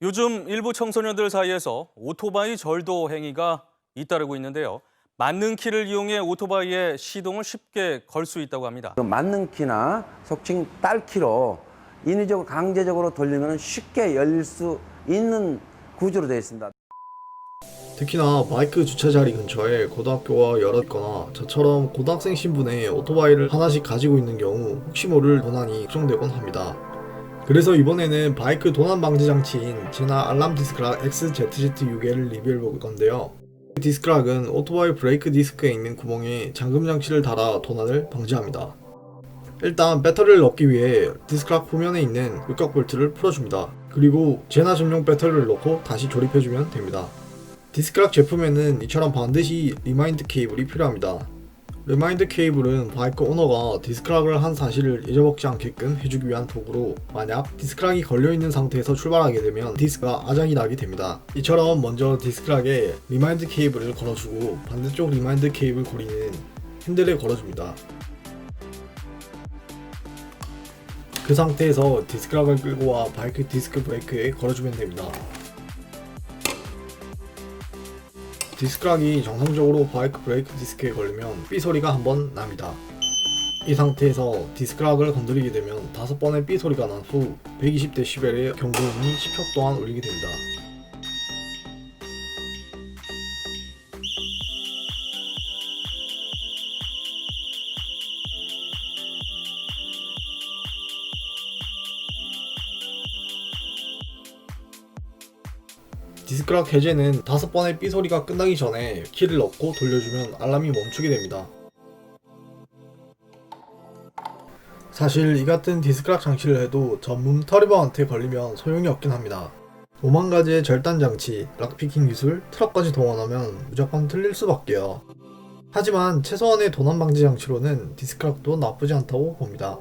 요즘 일부 청소년들 사이에서 오토바이 절도 행위가 잇따르고 있는데요. 만능 키를 이용해 오토바이의 시동을 쉽게 걸 수 있다고 합니다. 그 만능 키나 속칭 딸키로 인위적으로 강제적으로 돌리면 쉽게 열릴 수 있는 구조로 되어 있습니다. 특히나 바이크 주차 자리 근처에 고등학교가 여러 있거나 저처럼 고등학생 신분의 오토바이를 하나씩 가지고 있는 경우 혹시 모를 도난이 걱정되곤 합니다. 그래서 이번에는 바이크 도난 방지 장치인 제나 알람 디스크락 XZZ6를 리뷰해 볼 건데요. 디스크락은 오토바이 브레이크 디스크에 있는 구멍에 잠금 장치를 달아 도난을 방지합니다. 일단 배터리를 넣기 위해 디스크락 후면에 있는 육각 볼트를 풀어줍니다. 그리고 제나 전용 배터리를 넣고 다시 조립해주면 됩니다. 디스크락 제품에는 이처럼 반드시 리마인드 케이블이 필요합니다. 리마인드 케이블은 바이크 오너가 디스크락을 한 사실을 잊어먹지 않게끔 해주기 위한 도구로, 만약 디스크락이 걸려있는 상태에서 출발하게 되면 디스크가 아작이 나게 됩니다. 이처럼 먼저 디스크락에 리마인드 케이블을 걸어주고 반대쪽 리마인드 케이블 고리는 핸들에 걸어줍니다. 그 상태에서 디스크락을 끌고 와 바이크 디스크 브레이크에 걸어주면 됩니다. 디스크락이 정상적으로 바이크 브레이크 디스크에 걸리면 삐 소리가 한번 납니다. 이 상태에서 디스크락을 건드리게 되면 5번의 삐 소리가 난 후 120dB의 경고음이 10초 동안 울리게 됩니다. 디스크락 해제는 5번의 삐 소리가 끝나기 전에 키를 넣고 돌려주면 알람이 멈추게 됩니다. 사실 이 같은 디스크락 장치를 해도 전문 터리버한테 걸리면 소용이 없긴 합니다. 5만 가지의 절단 장치, 락피킹 기술, 트럭까지 동원하면 무조건 틀릴 수밖에요. 하지만 최소한의 도난 방지 장치로는 디스크락도 나쁘지 않다고 봅니다.